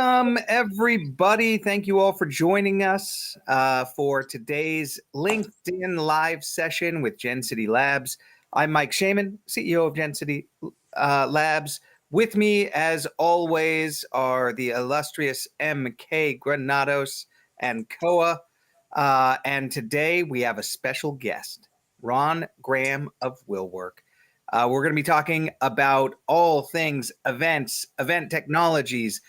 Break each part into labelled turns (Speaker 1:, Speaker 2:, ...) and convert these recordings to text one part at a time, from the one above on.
Speaker 1: Welcome, everybody. Thank you all for joining us for today's LinkedIn live session with Gen City Labs. I'm Mike Shaman, CEO of Gen City Labs. With me, as always, are the illustrious MK Granados and Koa. And today we have a special guest, Ron Graham of Willwork. We're going to be talking about all things events, event technologies,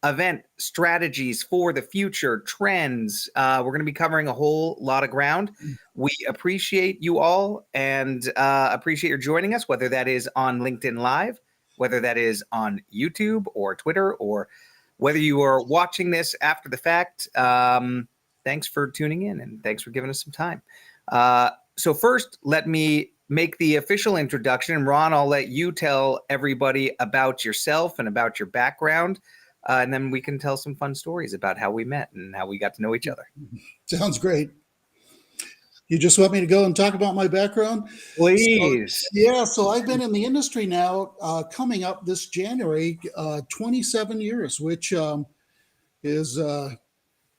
Speaker 1: event strategies for the future, trends. We're going to be covering a whole lot of ground. We appreciate you all and appreciate your joining us, whether that is on LinkedIn Live, whether that is on YouTube or Twitter, or whether you are watching this after the fact. Thanks for tuning in and thanks for giving us some time. So first, let me make the official introduction. Ron, I'll let you tell everybody about yourself and about your background. And then we can tell some fun stories about how we met and how we got to know each other.
Speaker 2: Sounds great. You just want me to go and talk about my background?
Speaker 1: Please.
Speaker 2: So I've been in the industry now, coming up this January, 27 years, which is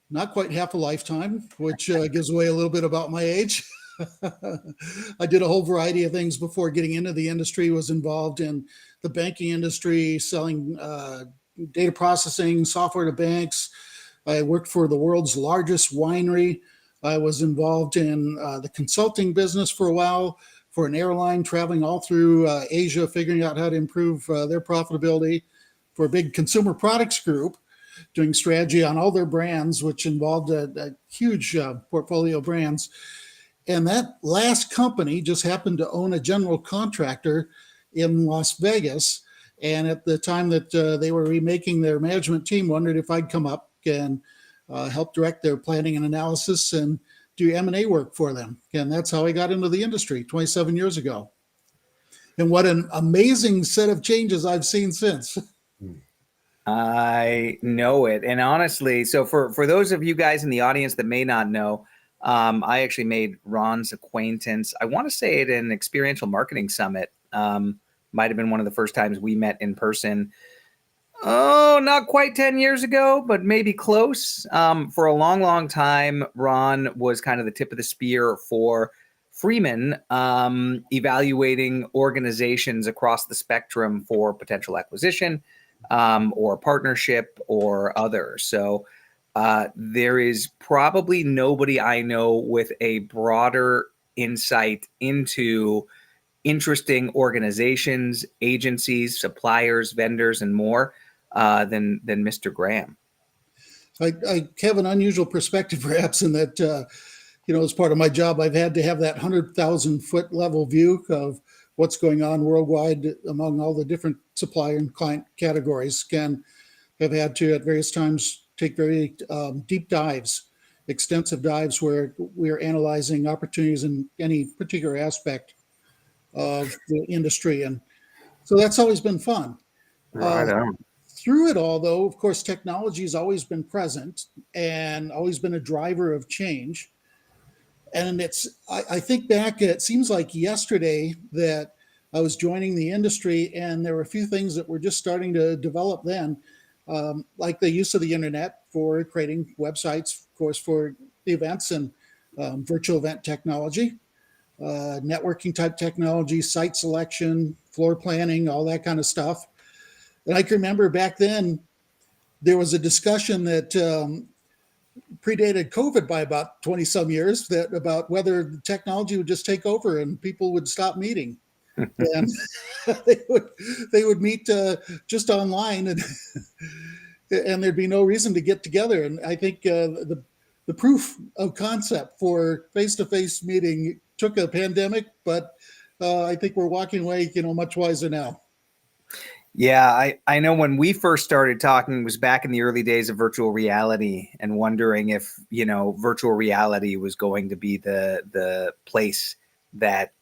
Speaker 2: not quite half a lifetime, which gives away a little bit about my age. I did a whole variety of things before getting into the industry. Was involved in the banking industry, selling data processing software to banks. I worked for the world's largest winery. I was involved in the consulting business for a while for an airline, traveling all through Asia, figuring out how to improve their profitability. For a big consumer products group, doing strategy on all their brands, which involved a huge portfolio of brands. And that last company just happened to own a general contractor in Las Vegas. And at the time that they were remaking their management team, wondered if I'd come up and help direct their planning and analysis and do M&A work for them. And that's how I got into the industry 27 years ago. And what an amazing set of changes I've seen since.
Speaker 1: I know it. And honestly, so for those of you guys in the audience that may not know, I actually made Ron's acquaintance, I want to say at an experiential marketing summit. Might have been one of the first times we met in person. Oh, not quite 10 years ago, but maybe close. For a long, long time, Ron was kind of the tip of the spear for Freeman, evaluating organizations across the spectrum for potential acquisition or partnership or other. So there is probably nobody I know with a broader insight into interesting organizations, agencies, suppliers, vendors, and more than Mr. Graham.
Speaker 2: I have an unusual perspective, perhaps, in that, as part of my job, I've had to have that 100,000 foot level view of what's going on worldwide among all the different supplier and client categories. And have had to, at various times, take very deep dives, extensive dives where we're analyzing opportunities in any particular aspect of the industry. And so that's always been fun.
Speaker 1: Right on.
Speaker 2: Through it all, though, of course, technology has always been present and always been a driver of change. And I think back, it seems like yesterday that I was joining the industry and there were a few things that were just starting to develop then, like the use of the internet for creating websites, of course, for the events and virtual event technology, networking type technology, site selection, floor planning, all that kind of stuff. And I can remember back then, there was a discussion that predated COVID by about 20 some years about whether the technology would just take over and people would stop meeting. And they would meet just online and there'd be no reason to get together. And I think the proof of concept for face-to-face meeting took a pandemic, but I think we're walking away, much wiser now.
Speaker 1: Yeah, I know when we first started talking, it was back in the early days of virtual reality and wondering if, virtual reality was going to be the place that,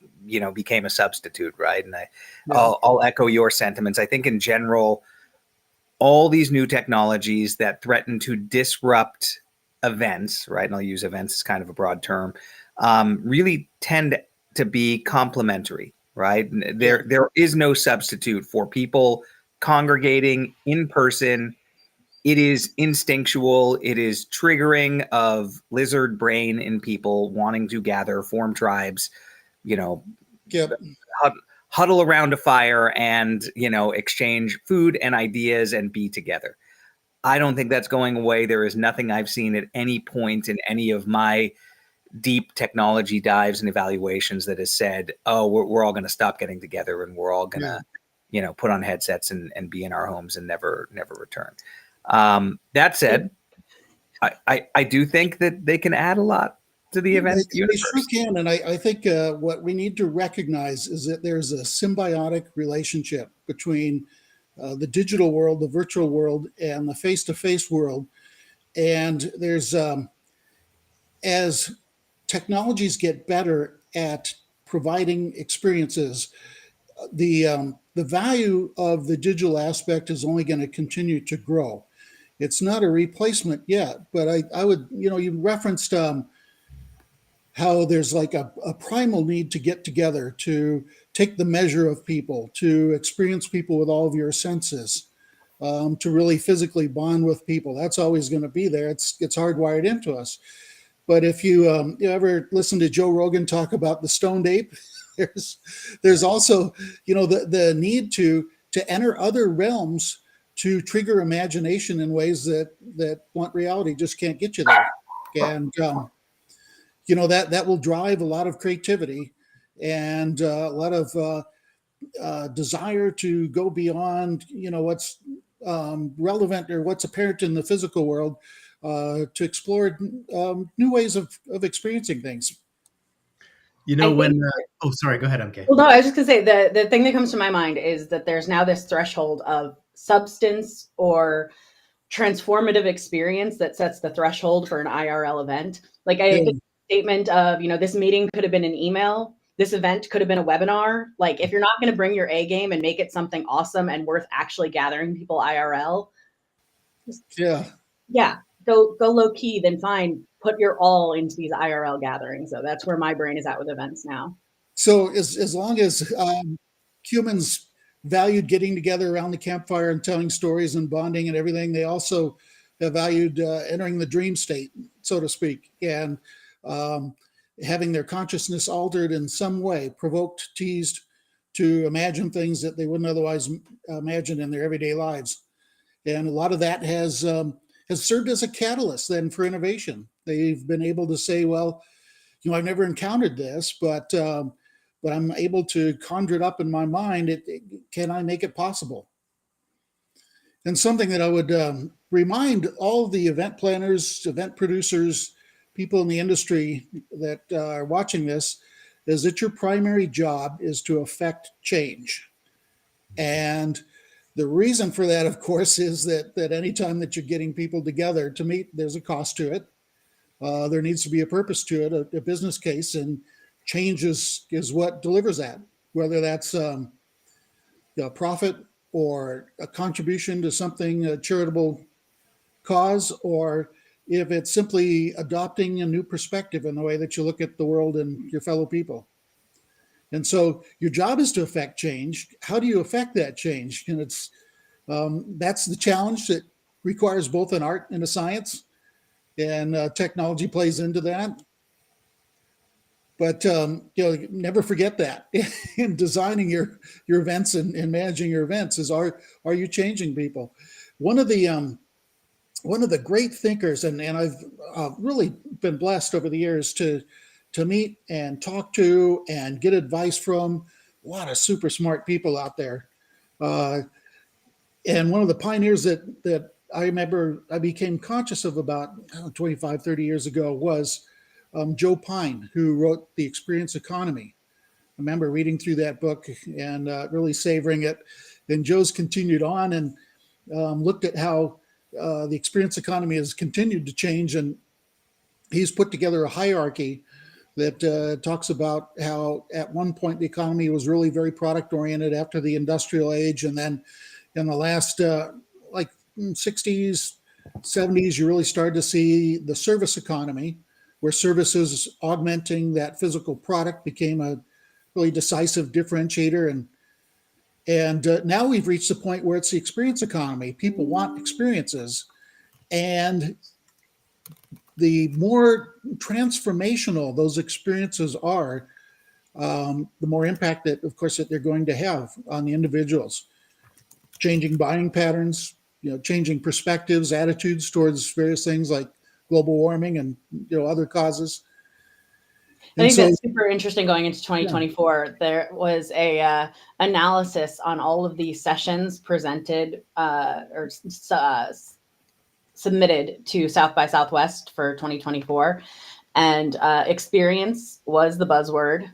Speaker 1: became a substitute, right? And I'll echo your sentiments. I think in general, all these new technologies that threaten to disrupt events, right? And I'll use events as kind of a broad term, really tend to be complementary. Right. There is no substitute for people congregating in person it is instinctual. It is triggering of lizard brain in people wanting to gather, form tribes,
Speaker 2: Yep.
Speaker 1: huddle around a fire and, exchange food and ideas and be together. I don't think that's going away. There is nothing I've seen at any point in any of my deep technology dives and evaluations that has said, oh, we're all going to stop getting together and we're all going to, put on headsets and be in our homes and never return. That said, I do think that they can add a lot to the event universe.
Speaker 2: They sure can. And I think what we need to recognize is that there's a symbiotic relationship between the digital world, the virtual world, and the face-to-face world. And there's, as technologies get better at providing experiences, the value of the digital aspect is only going to continue to grow. It's not a replacement yet, but I would, you referenced how there's like a primal need to get together, to take the measure of people, to experience people with all of your senses, to really physically bond with people. That's always going to be there. It's hardwired into us. But if you ever listen to Joe Rogan talk about the stoned ape, there's also the need to enter other realms to trigger imagination in ways that blunt reality just can't get you there. And that will drive a lot of creativity and a lot of desire to go beyond what's relevant or what's apparent in the physical world, to explore new ways of experiencing things.
Speaker 3: Sorry, go ahead, MK.
Speaker 4: Well, no, I was just gonna say the thing that comes to my mind is that there's now this threshold of substance or transformative experience that sets the threshold for an IRL event. Like I think the statement of, this meeting could have been an email, this event could have been a webinar. Like if you're not going to bring your A game and make it something awesome and worth actually gathering people IRL, go low key, then fine, put your all into these IRL gatherings. So that's where my brain is at with events now.
Speaker 2: So as long as humans valued getting together around the campfire and telling stories and bonding and everything, they also have valued entering the dream state, so to speak, and having their consciousness altered in some way, provoked, teased to imagine things that they wouldn't otherwise imagine in their everyday lives. And a lot of that has served as a catalyst then for innovation. They've been able to say, well, I've never encountered this, but I'm able to conjure it up in my mind. Can I make it possible? And something that I would remind all the event planners, event producers, people in the industry that are watching this is that your primary job is to affect change. And the reason for that, of course, is that anytime that you're getting people together to meet, there's a cost to it. There needs to be a purpose to it, a business case, and change is what delivers that, whether that's a profit or a contribution to something, a charitable cause, or if it's simply adopting a new perspective in the way that you look at the world and your fellow people. And so your job is to affect change. How do you affect that change? And that's the challenge that requires both an art and a science, and technology plays into that. But never forget that in designing your events and managing your events is are you changing people? One of the great thinkers, and I've really been blessed over the years to meet and talk to and get advice from a lot of super smart people out there. And one of the pioneers that I remember I became conscious of about 25, 30 years ago was Joe Pine, who wrote The Experience Economy. I remember reading through that book and really savoring it. And Joe's continued on and looked at how the experience economy has continued to change. And he's put together a hierarchy that talks about how at one point the economy was really very product oriented after the industrial age. And then in the last 60s, 70s, you really started to see the service economy, where services augmenting that physical product became a really decisive differentiator. And now we've reached the point where it's the experience economy. People want experiences. And the more transformational those experiences are, the more impact that, of course, that they're going to have on the individuals. Changing buying patterns, changing perspectives, attitudes towards various things like global warming and other causes.
Speaker 4: I think that's super interesting going into 2024. Yeah. There was a analysis on all of the sessions presented or submitted to South by Southwest for 2024. And experience was the buzzword.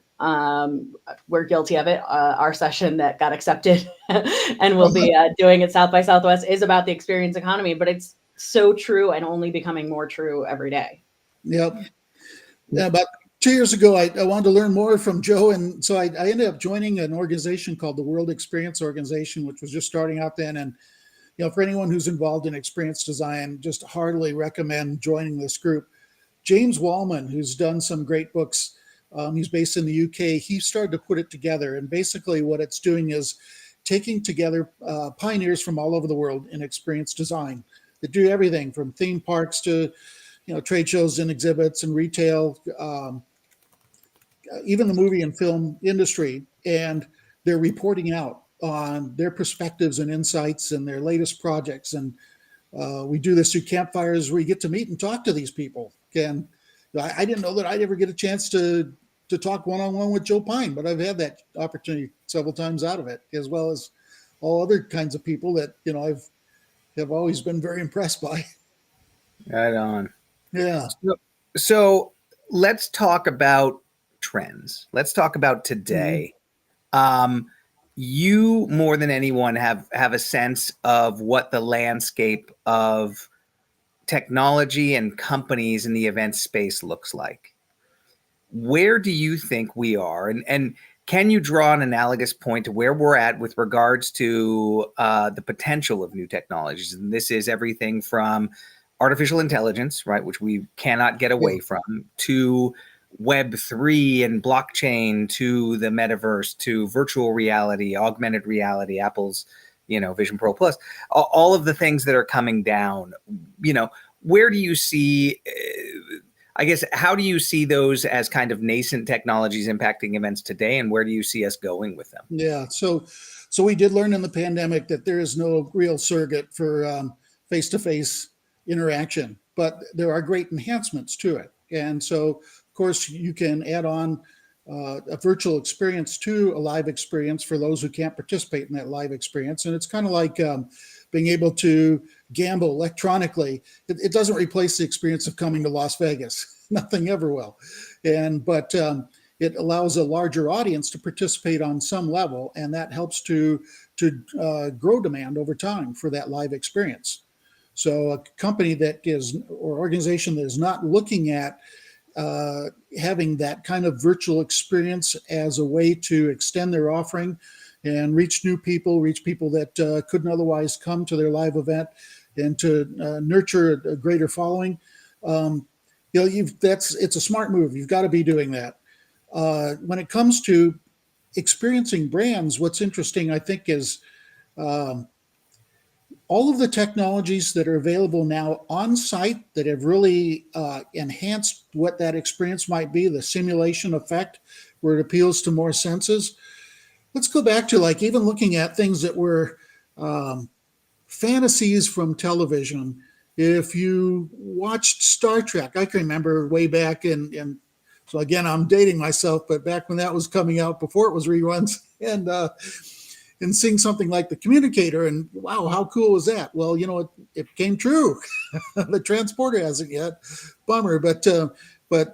Speaker 4: We're guilty of it. Our session that got accepted and we'll be doing at South by Southwest is about the experience economy, but it's so true and only becoming more true every day.
Speaker 2: Yep. Yeah, about 2 years ago, I wanted to learn more from Joe. And so I ended up joining an organization called the World Experience Organization, which was just starting out then. And, for anyone who's involved in experience design, just heartily recommend joining this group. James Wallman, who's done some great books, he's based in the UK. He started to put it together. And basically what it's doing is taking together pioneers from all over the world in experience design that do everything from theme parks to trade shows and exhibits and retail, even the movie and film industry. And they're reporting out on their perspectives and insights and their latest projects. And we do this through campfires where you get to meet and talk to these people. And I didn't know that I'd ever get a chance to talk one-on-one with Joe Pine, but I've had that opportunity several times out of it, as well as all other kinds of people that, I've always been very impressed by.
Speaker 1: Right on.
Speaker 2: Yeah.
Speaker 1: So let's talk about trends. Let's talk about today. Mm-hmm. You more than anyone have a sense of what the landscape of technology and companies in the event space looks like. Where do you think we are? And can you draw an analogous point to where we're at with regards to the potential of new technologies? And this is everything from artificial intelligence, right, which we cannot get away from, to Web3 and blockchain, to the metaverse, to virtual reality, augmented reality, Apple's, Vision Pro Plus, all of the things that are coming down. Where do you see, I guess, how do you see those as kind of nascent technologies impacting events today, and where do you see us going with them?
Speaker 2: Yeah, so we did learn in the pandemic that there is no real surrogate for face-to-face interaction, but there are great enhancements to it. And so, of course, you can add on a virtual experience to a live experience for those who can't participate in that live experience. And it's kind of like being able to gamble electronically. It doesn't replace the experience of coming to Las Vegas. Nothing ever will. But it allows a larger audience to participate on some level, and that helps to grow demand over time for that live experience. So a company that is, or organization that is not looking at having that kind of virtual experience as a way to extend their offering and reach new people, reach people that couldn't otherwise come to their live event, and to nurture a greater following. It's a smart move. You've got to be doing that. When it comes to experiencing brands, what's interesting, I think, is all of the technologies that are available now on site that have really enhanced what that experience might be, the simulation effect, where it appeals to more senses. Let's go back to even looking at things that were fantasies from television. If you watched Star Trek, I can remember way back in so again, I'm dating myself, but back when that was coming out, before it was reruns, and seeing something like The Communicator, and wow, how cool was that? Well, it came true. The transporter hasn't yet. Bummer, but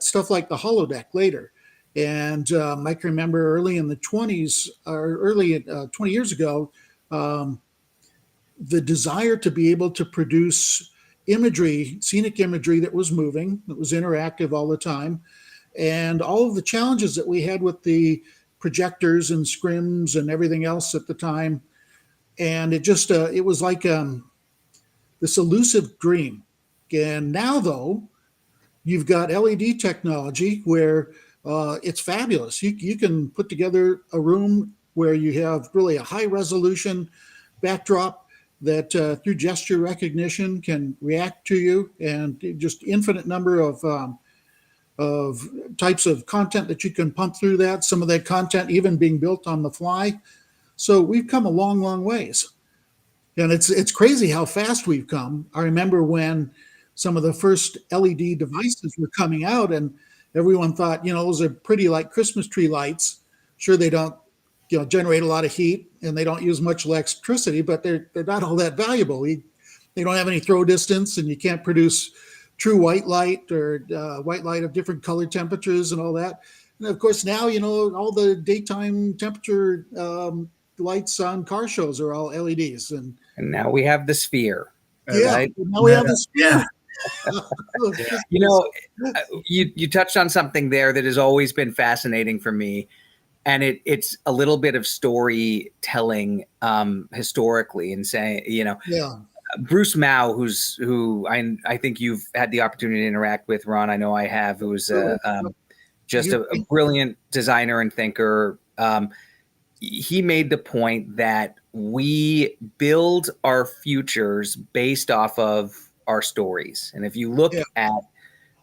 Speaker 2: stuff like the holodeck later. And I can remember early in the 20s, or early 20 years ago, the desire to be able to produce imagery, scenic imagery that was moving, that was interactive all the time, and all of the challenges that we had with the projectors and scrims and everything else at the time. And it just, it was like this elusive dream. And now, though, you've got LED technology where it's fabulous. You can put together a room where you have really a high resolution backdrop that through gesture recognition can react to you, and just infinite number of types of content that you can pump through that. Some of that content even being built on the fly. So we've come a long, long ways. And it's crazy how fast we've come. I remember when some of the first LED devices were coming out, and everyone thought, those are pretty like Christmas tree lights. Sure, they don't, generate a lot of heat, and they don't use much electricity, but they're not all that valuable. They don't have any throw distance, and you can't produce true white light or white light of different color temperatures and all that. And of course, now all the daytime temperature lights on car shows are all LEDs, and
Speaker 1: now we have the sphere.
Speaker 2: Yeah,
Speaker 1: right?
Speaker 2: now we have the sphere.
Speaker 1: You touched on something there that has always been fascinating for me, and it's a little bit of storytelling historically, and saying, Bruce Mao, who I think you've had the opportunity to interact with, Ron. I know I have. Who was just a brilliant designer and thinker. He made the point that we build our futures based off of our stories. And if you look at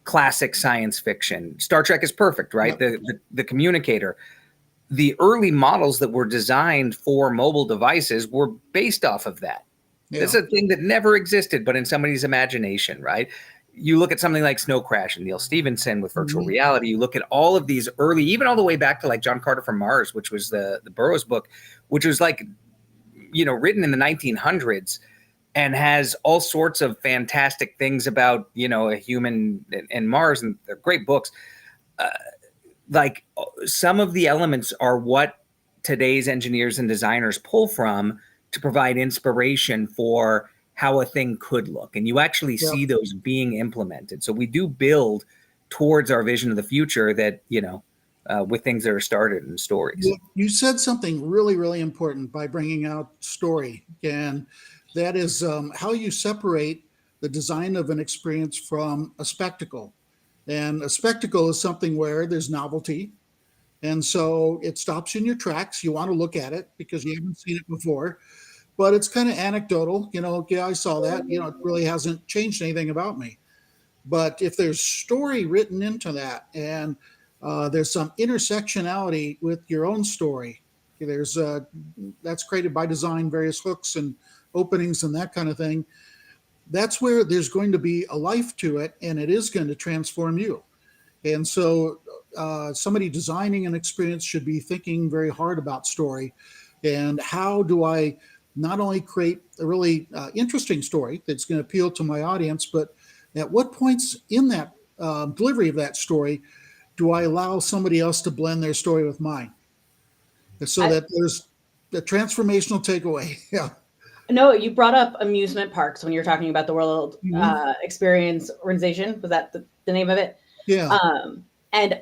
Speaker 1: classic science fiction, Star Trek is perfect, right? The communicator. The early models that were designed for mobile devices were based off of that. It's a thing that never existed, but in somebody's imagination, right? You look at something like Snow Crash and Neil Stephenson with virtual reality. You look at all of these early, even all the way back to like John Carter from Mars, which was the Burroughs book, which was like, written in the 1900s and has all sorts of fantastic things about, a human and Mars, and they're great books. Like some of the elements are what today's engineers and designers pull from to provide inspiration for how a thing could look. And you actually see those being implemented. So we do build towards our vision of the future that, with things that are started in stories.
Speaker 2: You said something really, really important by bringing out story. And that is how you separate the design of an experience from a spectacle. And a spectacle is something where there's novelty. And so it stops you in your tracks. You want to look at it because you haven't seen it before. But it's kind of anecdotal, I saw that, it really hasn't changed anything about me. But if there's story written into that, and there's some intersectionality with your own story, there's that's created by design, various hooks and openings and that kind of thing, that's where there's going to be a life to it, and it is going to transform you. And so somebody designing an experience should be thinking very hard about story, and how do I not only create a really interesting story that's going to appeal to my audience, but at what points in that delivery of that story do I allow somebody else to blend their story with mine? So that there's the transformational takeaway. Yeah.
Speaker 4: No, you brought up amusement parks when you were talking about the World Experience Organization. Was that the name of it?
Speaker 2: Yeah.
Speaker 4: And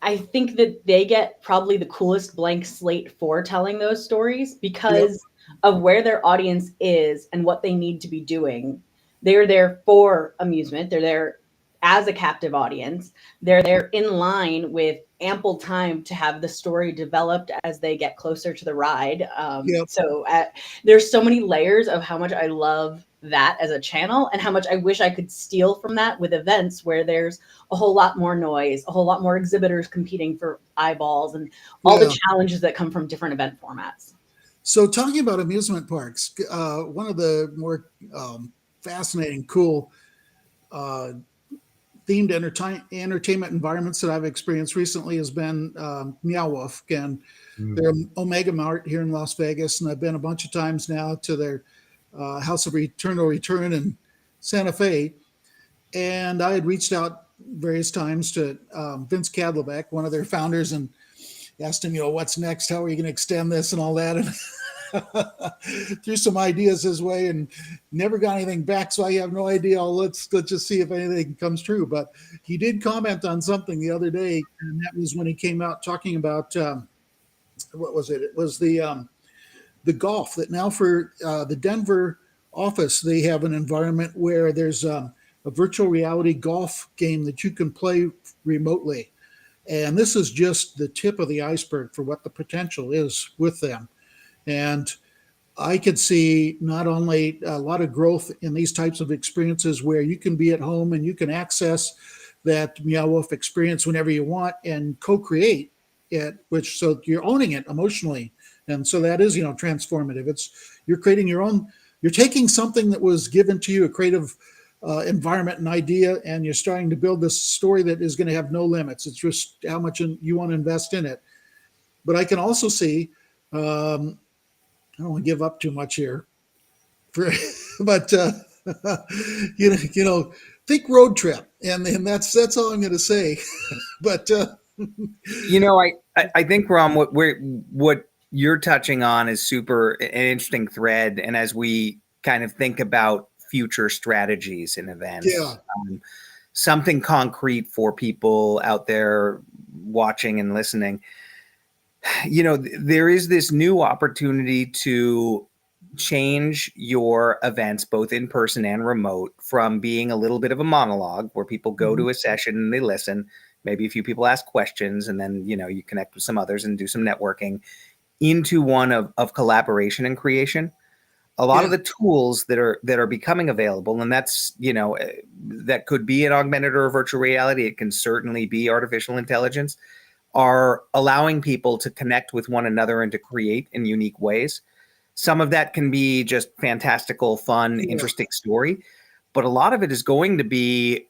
Speaker 4: I think that they get probably the coolest blank slate for telling those stories because of where their audience is and what they need to be doing. They're there for amusement. They're there as a captive audience. They're there in line with ample time to have the story developed as they get closer to the ride. So there's so many layers of how much I love that as a channel, and how much I wish I could steal from that with events where there's a whole lot more noise, a whole lot more exhibitors competing for eyeballs, and all the challenges that come from different event formats.
Speaker 2: So talking about amusement parks, one of the more fascinating, cool themed entertainment environments that I've experienced recently has been Meow Wolf. And they're Omega Mart here in Las Vegas, and I've been a bunch of times now to their House of Eternal Return in Santa Fe. And I had reached out various times to Vince Cadlebeck, one of their founders, and asked him, what's next? How are you going to extend this and all that? And threw some ideas his way and never got anything back. So I have no idea. Let's just see if anything comes true. But he did comment on something the other day, and that was when he came out talking about what was it? It was the golf, that now for the Denver office, they have an environment where there's a virtual reality golf game that you can play remotely. And this is just the tip of the iceberg for what the potential is with them. And I could see not only a lot of growth in these types of experiences where you can be at home and you can access that Meow Wolf experience whenever you want and co-create it, which so you're owning it emotionally. And so that is, transformative. You're creating your own, you're taking something that was given to you, a creative environment and idea, and you're starting to build this story that is going to have no limits. It's just how much you want to invest in it. But I can also see, I don't want to give up too much here, but think road trip, and that's all I'm going to say. But
Speaker 1: I think, Ron, what you're touching on is super an interesting thread, and as we kind of think about future strategies and events,
Speaker 2: yeah,
Speaker 1: something concrete for people out there watching and listening. There is this new opportunity to change your events, both in person and remote, from being a little bit of a monologue where people go to a session and they listen. Maybe a few people ask questions, and then, you connect with some others and do some networking, into one of collaboration and creation. A lot
Speaker 2: yeah,
Speaker 1: of the tools that are becoming available, and that's, that could be an augmented or virtual reality. It can certainly be artificial intelligence, are allowing people to connect with one another and to create in unique ways. Some of that can be just fantastical, fun,
Speaker 2: yeah,
Speaker 1: interesting story, but a lot of it is going to be,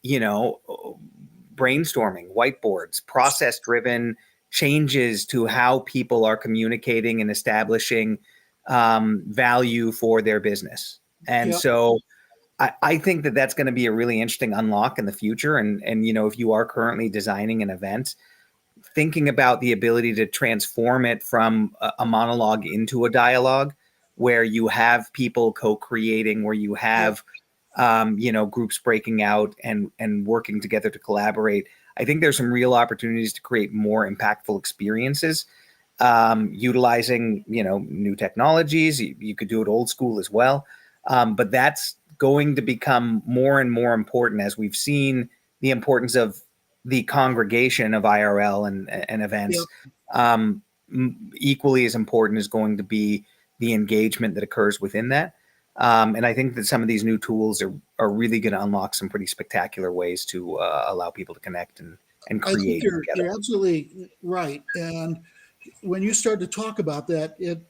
Speaker 1: brainstorming, whiteboards, process driven changes to how people are communicating and establishing value for their business. And
Speaker 2: yeah,
Speaker 1: so I think that that's going to be a really interesting unlock in the future. And if you are currently designing an event, thinking about the ability to transform it from a monologue into a dialogue where you have people co-creating, where you
Speaker 2: yeah,
Speaker 1: have groups breaking out and working together to collaborate. I think there's some real opportunities to create more impactful experiences, utilizing new technologies. You could do it old school as well, but that's going to become more and more important as we've seen the importance of the congregation of IRL and
Speaker 2: yeah.
Speaker 1: events. Equally as important is going to be the engagement that occurs within that. And I think that some of these new tools are really going to unlock some pretty spectacular ways to allow people to connect and
Speaker 2: I think
Speaker 1: create
Speaker 2: you're
Speaker 1: together.
Speaker 2: absolutely right. And when you started to talk about that, it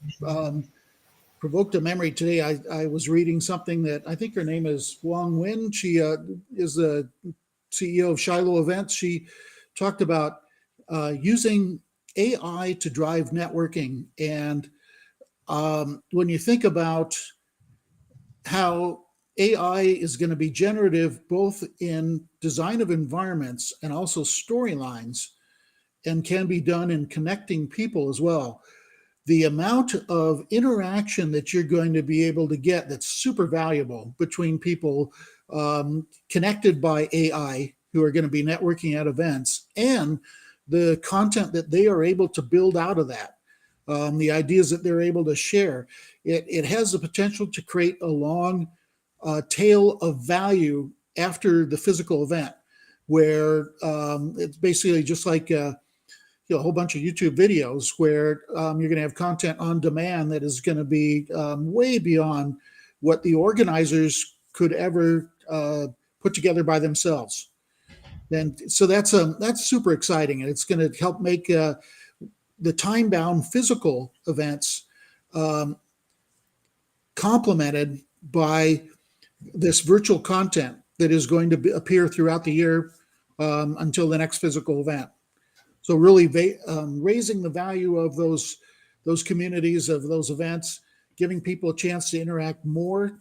Speaker 2: provoked a memory today. I was reading something that I think her name is Wong Win. She is the CEO of Shiloh Events. She talked about using AI to drive networking. And when you think about how AI is going to be generative both in design of environments and also storylines, and can be done in connecting people as well, the amount of interaction that you're going to be able to get that's super valuable between people connected by AI who are going to be networking at events, and the content that they are able to build out of that, the ideas that they're able to share. It has the potential to create a long tail of value after the physical event, where it's basically just like a whole bunch of YouTube videos where you're going to have content on demand that is going to be way beyond what the organizers could ever put together by themselves. And so that's super exciting, and it's going to help make the time-bound physical events um, complemented by this virtual content that is going to appear throughout the year until the next physical event. So really raising the value of those communities, of those events, giving people a chance to interact more,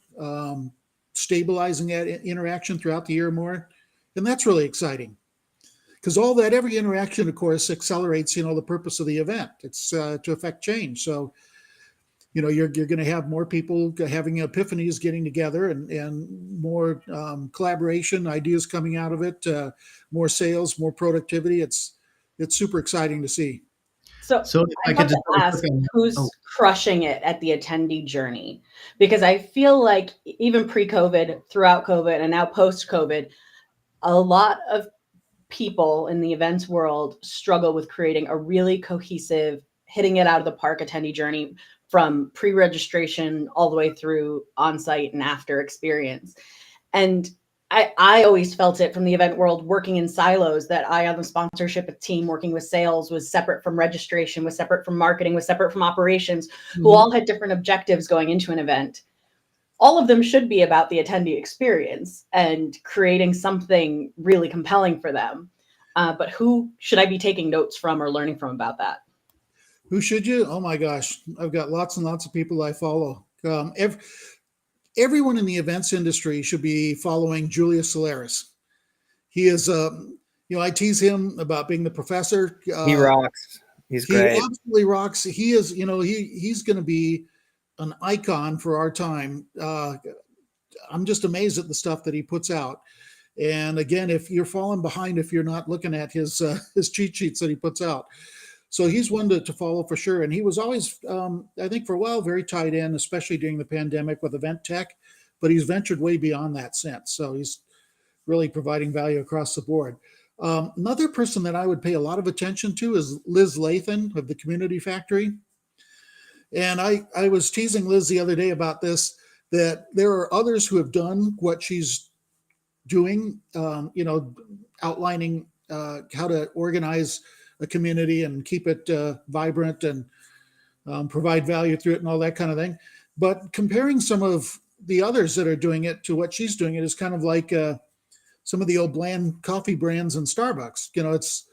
Speaker 2: stabilizing that interaction throughout the year more. And that's really exciting, because every interaction, of course, accelerates, the purpose of the event. It's to affect change. So, you're going to have more people having epiphanies, getting together, and more collaboration, ideas coming out of it, more sales, more productivity. It's super exciting to see.
Speaker 4: So
Speaker 3: So if
Speaker 4: I
Speaker 3: I
Speaker 4: have
Speaker 3: could
Speaker 4: to
Speaker 3: just really
Speaker 4: ask,
Speaker 3: quick on,
Speaker 4: who's
Speaker 3: oh,
Speaker 4: crushing it at the attendee journey? Because I feel like even pre-COVID, throughout COVID, and now post-COVID, a lot of people in the events world struggle with creating a really cohesive, hitting it out of the park attendee journey from pre-registration all the way through on-site and after experience. And I always felt it from the event world, working in silos, that I on the sponsorship team working with sales was separate from registration, was separate from marketing, was separate from operations, who all had different objectives going into an event. All of them should be about the attendee experience and creating something really compelling for them. But who should I be taking notes from or learning from about that?
Speaker 2: Who should you? Oh my gosh, I've got lots and lots of people I follow. Everyone in the events industry should be following Julius Solaris. He is, I tease him about being the professor.
Speaker 1: He rocks. He's great.
Speaker 2: He absolutely rocks. He is, he's going to be an icon for our time. I'm just amazed at the stuff that he puts out. And again, if you're falling behind, if you're not looking at his cheat sheets that he puts out. So he's one to follow for sure. And he was always, I think for a while, very tied in, especially during the pandemic with event tech, but he's ventured way beyond that since. So he's really providing value across the board. Another person that I would pay a lot of attention to is Liz Lathan of the Community Factory. And I was teasing Liz the other day about this, that there are others who have done what she's doing, outlining how to organize a community and keep it vibrant and provide value through it and all that kind of thing. But comparing some of the others that are doing it to what she's doing, it is kind of like some of the old bland coffee brands in Starbucks.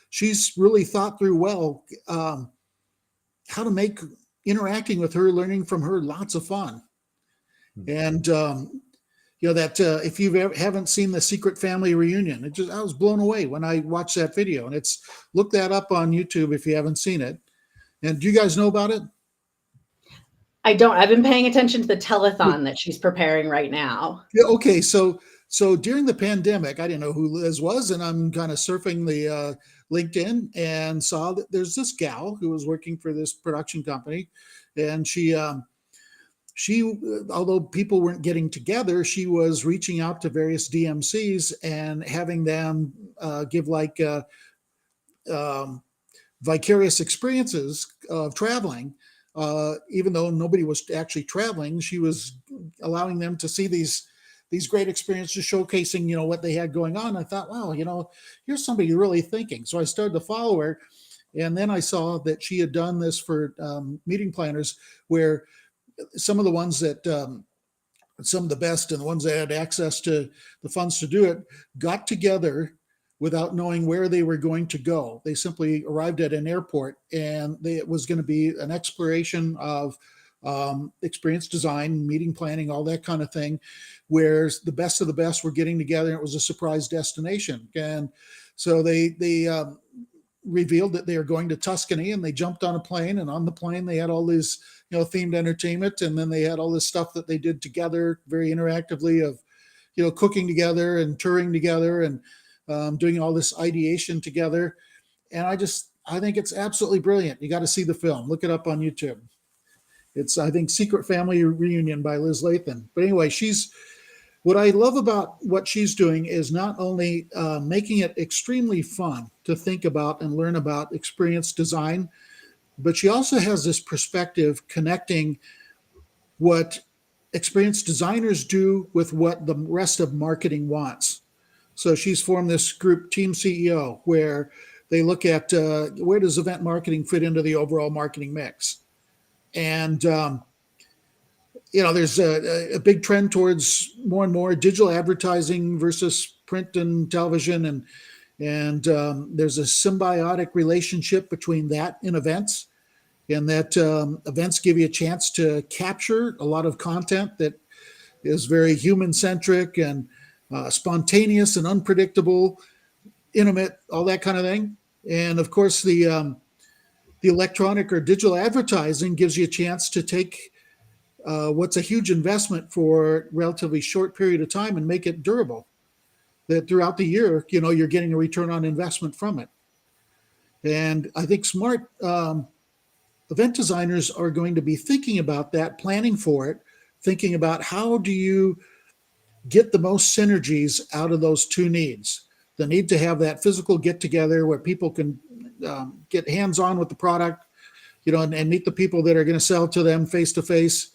Speaker 2: She's really thought through well how to make interacting with her, learning from her, lots of fun. And if you haven't seen the Secret Family Reunion, I was blown away when I watched that video. And look that up on YouTube if you haven't seen it. And do you guys know about it?
Speaker 4: I don't. I've been paying attention to the telethon that she's preparing right now.
Speaker 2: Yeah, okay, so during the pandemic, I didn't know who Liz was, and I'm kind of surfing the LinkedIn and saw that there's this gal who was working for this production company, and she, although people weren't getting together, she was reaching out to various DMCs and having them give vicarious experiences of traveling. Even though nobody was actually traveling, she was allowing them to see these great experiences, showcasing, what they had going on. I thought, wow, here's somebody really thinking. So I started to follow her. And then I saw that she had done this for meeting planners, where some of the ones that, some of the best and the ones that had access to the funds to do it, got together without knowing where they were going to go. They simply arrived at an airport, and it was going to be an exploration of experience design, meeting planning, all that kind of thing, where the best of the best were getting together. And it was a surprise destination. And so they revealed that they were going to Tuscany, and they jumped on a plane, and on the plane they had all this themed entertainment, and then they had all this stuff that they did together very interactively of cooking together and touring together and doing all this ideation together. And I think it's absolutely brilliant. You got to see the film. Look it up on YouTube. It's, I think, Secret Family Reunion by Liz Lathan. But anyway, what I love about what she's doing is not only making it extremely fun to think about and learn about experience design, but she also has this perspective connecting what experience designers do with what the rest of marketing wants. So she's formed this group, Team CEO, where they look at where does event marketing fit into the overall marketing mix. And, there's a big trend towards more and more digital advertising versus print and television. And there's a symbiotic relationship between that and events, and that events give you a chance to capture a lot of content that is very human-centric and spontaneous and unpredictable, intimate, all that kind of thing. And of course, the electronic or digital advertising gives you a chance to take what's a huge investment for a relatively short period of time and make it durable. That throughout the year, you're getting a return on investment from it. And I think smart event designers are going to be thinking about that, planning for it, thinking about how do you get the most synergies out of those two needs. The need to have that physical get together where people can get hands-on with the product, and meet the people that are going to sell to them face to face,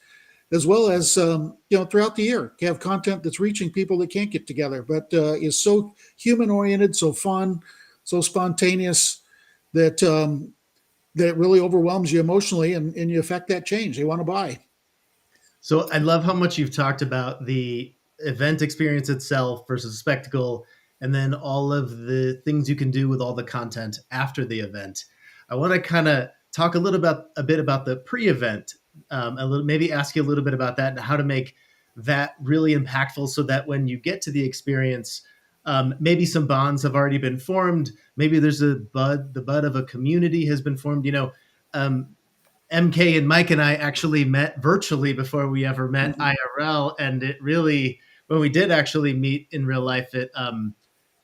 Speaker 2: as well as throughout the year, have content that's reaching people that can't get together, but is so human oriented, so fun, so spontaneous that that it really overwhelms you emotionally, and you affect that change they want to buy.
Speaker 3: So I love how much you've talked about the event experience itself versus spectacle, and then all of the things you can do with all the content after the event. I want to kind of talk a bit about the pre-event, maybe ask you a little bit about that and how to make that really impactful, so that when you get to the experience, maybe some bonds have already been formed. Maybe there's the bud of a community has been formed. MK and Mike and I actually met virtually before we ever met IRL, and it really, when we did actually meet in real life,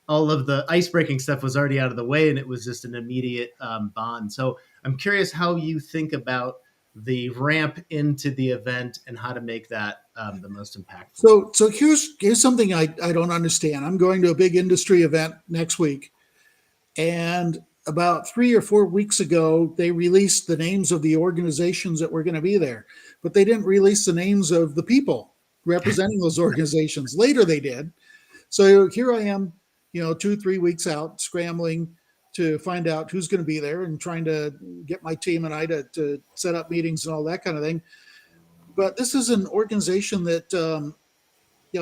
Speaker 3: all of the ice breaking stuff was already out of the way, and it was just an immediate bond. So I'm curious how you think about the ramp into the event and how to make that the most impactful.
Speaker 2: So here's something I don't understand. I'm going to a big industry event next week, and about 3 or 4 weeks ago, they released the names of the organizations that were going to be there, but they didn't release the names of the people representing those organizations. Later they did. So here I am, 2-3 weeks out, scrambling to find out who's going to be there and trying to get my team and I to set up meetings and all that kind of thing. But this is an organization that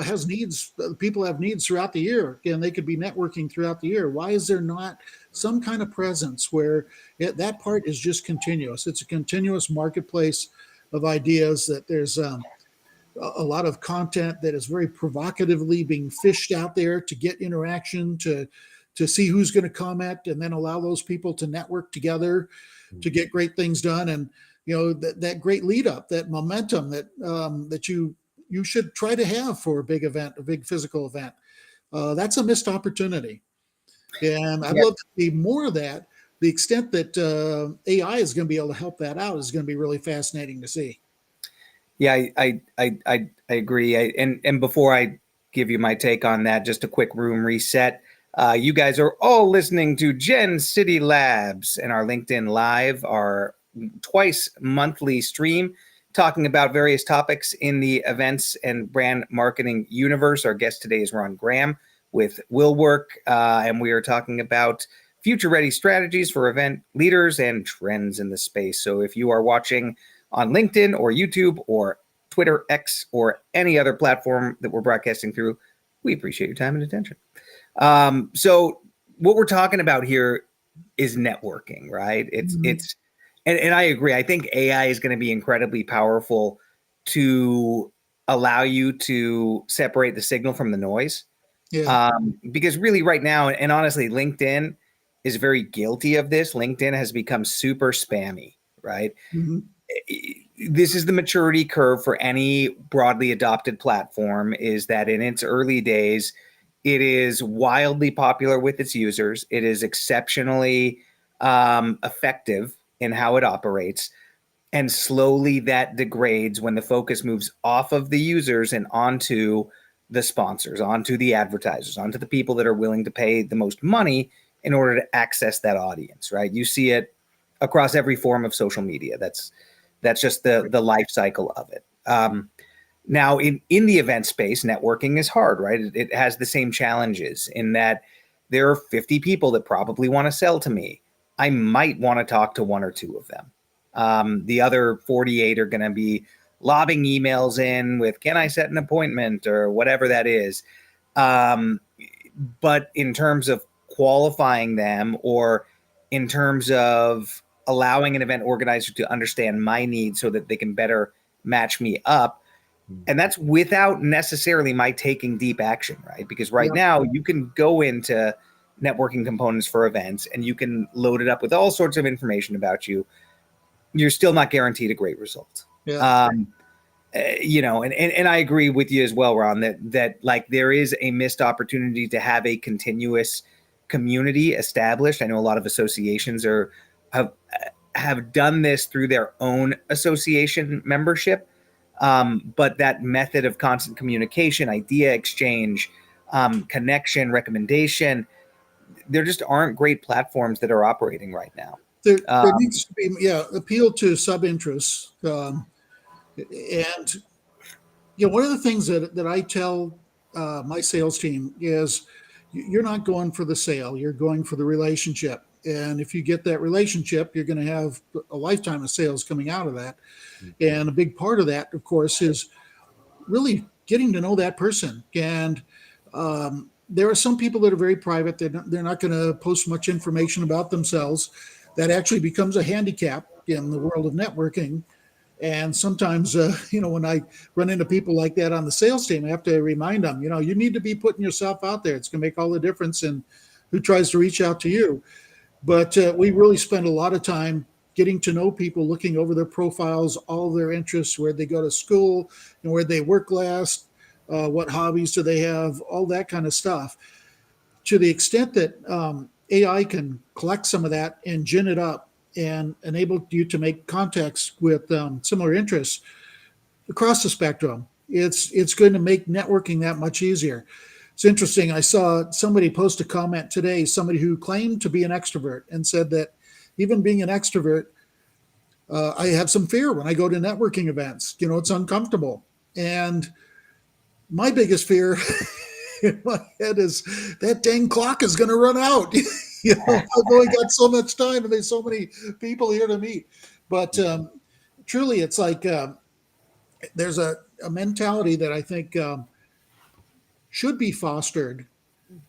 Speaker 2: has needs. People have needs throughout the year, and they could be networking throughout the year. Why is there not some kind of presence where that part is just continuous? It's a continuous marketplace of ideas, that there's a lot of content that is very provocatively being fished out there to get interaction, to see who's going to comment, and then allow those people to network together to get great things done. And that great lead up, that momentum that you should try to have for a big event, a big physical event. That's a missed opportunity. And I'd love to see more of that. The extent that AI is going to be able to help that out is going to be really fascinating to see.
Speaker 1: Yeah, I agree. And before I give you my take on that, just a quick room reset. You guys are all listening to Gen City Labs and our LinkedIn Live, our twice monthly stream, talking about various topics in the events and brand marketing universe. Our guest today is Ron Graham with Will Work, and we are talking about future-ready strategies for event leaders and trends in the space. So if you are watching on LinkedIn or YouTube or Twitter, X, or any other platform that we're broadcasting through, we appreciate your time and attention. So what we're talking about here is networking, right? And I agree. I think AI is going to be incredibly powerful to allow you to separate the signal from the noise.
Speaker 2: Yeah.
Speaker 1: Because really right now, and honestly, LinkedIn is very guilty of this. LinkedIn has become super spammy, right?
Speaker 2: Mm-hmm.
Speaker 1: This is the maturity curve for any broadly adopted platform, is that in its early days, it is wildly popular with its users. It is exceptionally effective in how it operates. And slowly that degrades when the focus moves off of the users and onto the sponsors, onto the advertisers, onto the people that are willing to pay the most money in order to access that audience, right? You see it across every form of social media. That's just the life cycle of it. Now, in the event space, networking is hard, right? It has the same challenges in that there are 50 people that probably want to sell to me. I might want to talk to one or two of them. The other 48 are going to be lobbing emails in with, can I set an appointment or whatever that is. But in terms of qualifying them, or in terms of allowing an event organizer to understand my needs so that they can better match me up, and that's without necessarily my taking deep action, right? Because right now you can go into networking components for events and you can load it up with all sorts of information about you. You're still not guaranteed a great result.
Speaker 2: Yeah.
Speaker 1: And I agree with you as well, Ron, that like there is a missed opportunity to have a continuous community established. I know a lot of associations have done this through their own association membership. But that method of constant communication, idea exchange, connection, recommendation, there just aren't great platforms that are operating right now.
Speaker 2: There needs to be, appeal to sub-interests. And, one of the things that I tell my sales team is you're not going for the sale, you're going for the relationship. And if you get that relationship, you're going to have a lifetime of sales coming out of that. And a big part of that, of course, is really getting to know that person. And there are some people that are very private. They're not going to post much information about themselves. That actually becomes a handicap in the world of networking. And sometimes, when I run into people like that on the sales team, I have to remind them, you need to be putting yourself out there. It's going to make all the difference in who tries to reach out to you. But we really spend a lot of time getting to know people, looking over their profiles, all their interests, where they go to school, and where they work last, what hobbies do they have, all that kind of stuff. To the extent that AI can collect some of that and gin it up and enable you to make contacts with similar interests across the spectrum, it's going to make networking that much easier. It's interesting. I saw somebody post a comment today, somebody who claimed to be an extrovert and said that even being an extrovert, I have some fear when I go to networking events. It's uncomfortable. And my biggest fear in my head is that dang clock is going to run out. I've only got so much time and there's so many people here to meet. But truly, it's like there's a mentality that I think should be fostered,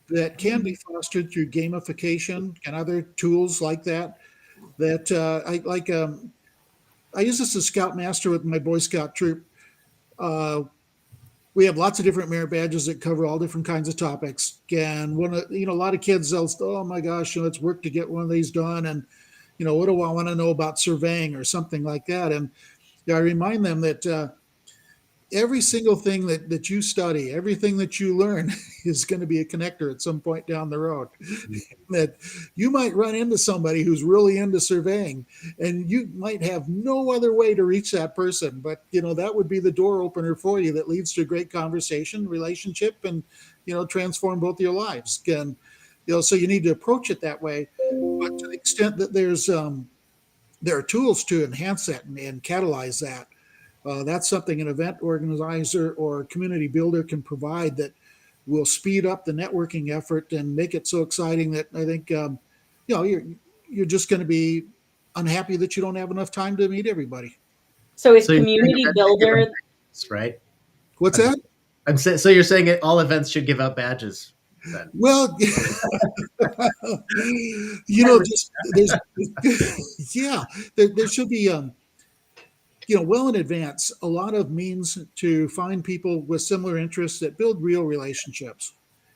Speaker 2: that can be fostered through gamification and other tools like that. That I use this as Scoutmaster with my Boy Scout troop. We have lots of different merit badges that cover all different kinds of topics. And a lot of kids, they'll, oh my gosh, it's work to get one of these done. And, what do I want to know about surveying or something like that? And I remind them that every single thing that you study, everything that you learn is going to be a connector at some point down the road. That you might run into somebody who's really into surveying and you might have no other way to reach that person. But, that would be the door opener for you that leads to a great conversation, relationship, and, transform both your lives. And, so you need to approach it that way. But to the extent that there are tools to enhance that and catalyze that, that's something an event organizer or community builder can provide that will speed up the networking effort and make it so exciting that I think you're just going to be unhappy that you don't have enough time to meet everybody.
Speaker 4: So is community builder,
Speaker 3: right?
Speaker 2: What's that?
Speaker 3: I'm saying, so you're saying all events should give out badges then?
Speaker 2: Well, there should be well in advance, a lot of means to find people with similar interests that build real relationships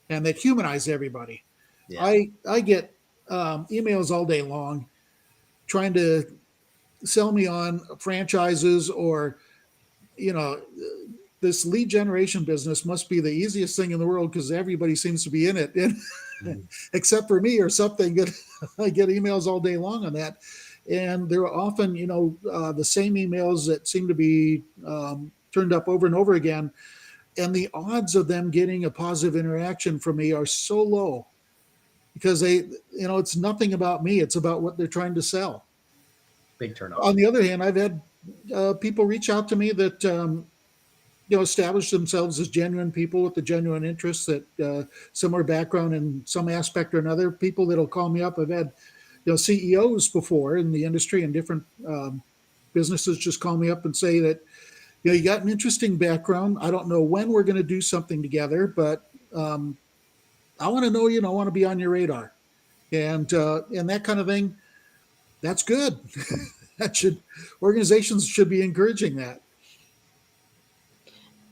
Speaker 2: and that humanize everybody. Yeah. I get emails all day long trying to sell me on franchises or, this lead generation business must be the easiest thing in the world because everybody seems to be in it, except for me or something. I get emails all day long on that. And there are often, the same emails that seem to be turned up over and over again. And the odds of them getting a positive interaction from me are so low because it's nothing about me. It's about what they're trying to sell.
Speaker 3: Big turnoff.
Speaker 2: On the other hand, I've had people reach out to me that, establish themselves as genuine people with a genuine interest, that similar background in some aspect or another. People that'll call me up. I've had CEOs before in the industry and different businesses just call me up and say that, you got an interesting background. I don't know when we're going to do something together, but I want to know, I want to be on your radar, and that kind of thing. That's good. Organizations should be encouraging that.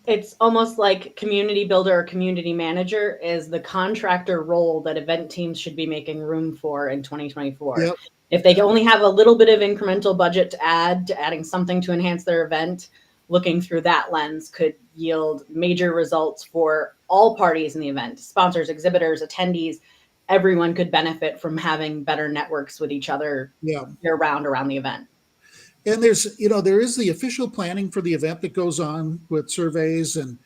Speaker 4: It's almost like community builder or community manager is the contractor role that event teams should be making room for in 2024. Yep. If they only have a little bit of incremental budget to adding something to enhance their event, looking through that lens could yield major results for all parties in the event, sponsors, exhibitors, attendees. Everyone could benefit from having better networks with each other year round around the event.
Speaker 2: And there's, there is the official planning for the event that goes on with surveys and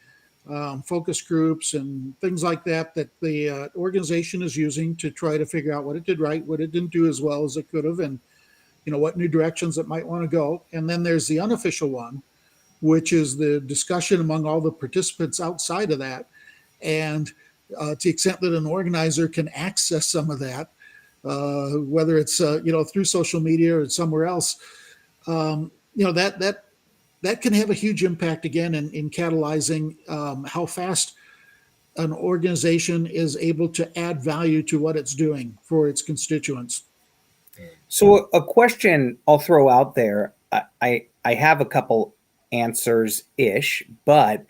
Speaker 2: focus groups and things like that the organization is using to try to figure out what it did right, what it didn't do as well as it could have. And what new directions it might want to go. And then there's the unofficial one, which is the discussion among all the participants outside of that. And to the extent that an organizer can access some of that, whether it's through social media or somewhere else, that can have a huge impact again in catalyzing how fast an organization is able to add value to what it's doing for its constituents.
Speaker 1: So a question I'll throw out there, I have a couple answers ish, but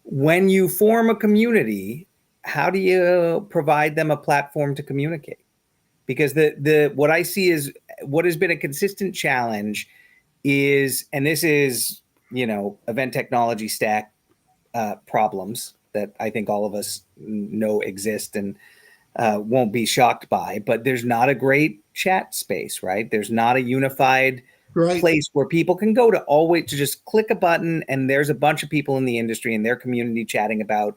Speaker 1: when you form a community, how do you provide them a platform to communicate? Because the what I see is what has been a consistent challenge is, and this is event technology stack problems that I think all of us know exist and won't be shocked by, but there's not a great chat space, right? There's not a unified place where people can go to just click a button and there's a bunch of people in the industry and their community chatting about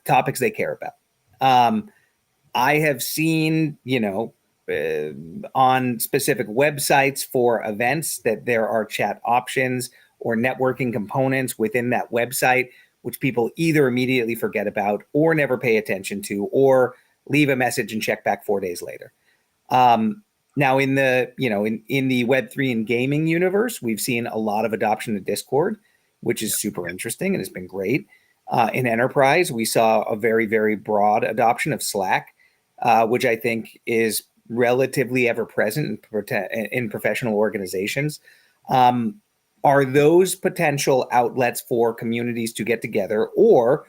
Speaker 1: topics they care about. I have seen, on specific websites for events that there are chat options or networking components within that website, which people either immediately forget about or never pay attention to, or leave a message and check back 4 days later. Now in the, in the Web3 and gaming universe, we've seen a lot of adoption of Discord, which is super interesting and has been great. In enterprise, we saw a very, very broad adoption of Slack, which I think is relatively ever present in professional organizations. Are those potential outlets for communities to get together, or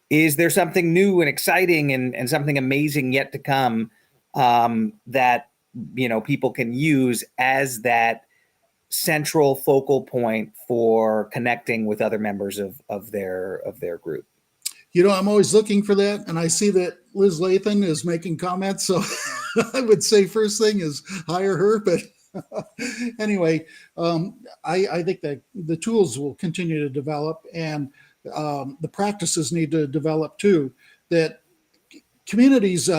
Speaker 1: is there something new and exciting and something amazing yet to come that people can use as that central focal point for connecting with other members of their group?
Speaker 2: I'm always looking for that, and I see that Liz Lathan is making comments, so I would say first thing is hire her. But anyway, I think that the tools will continue to develop, and the practices need to develop too. That communities,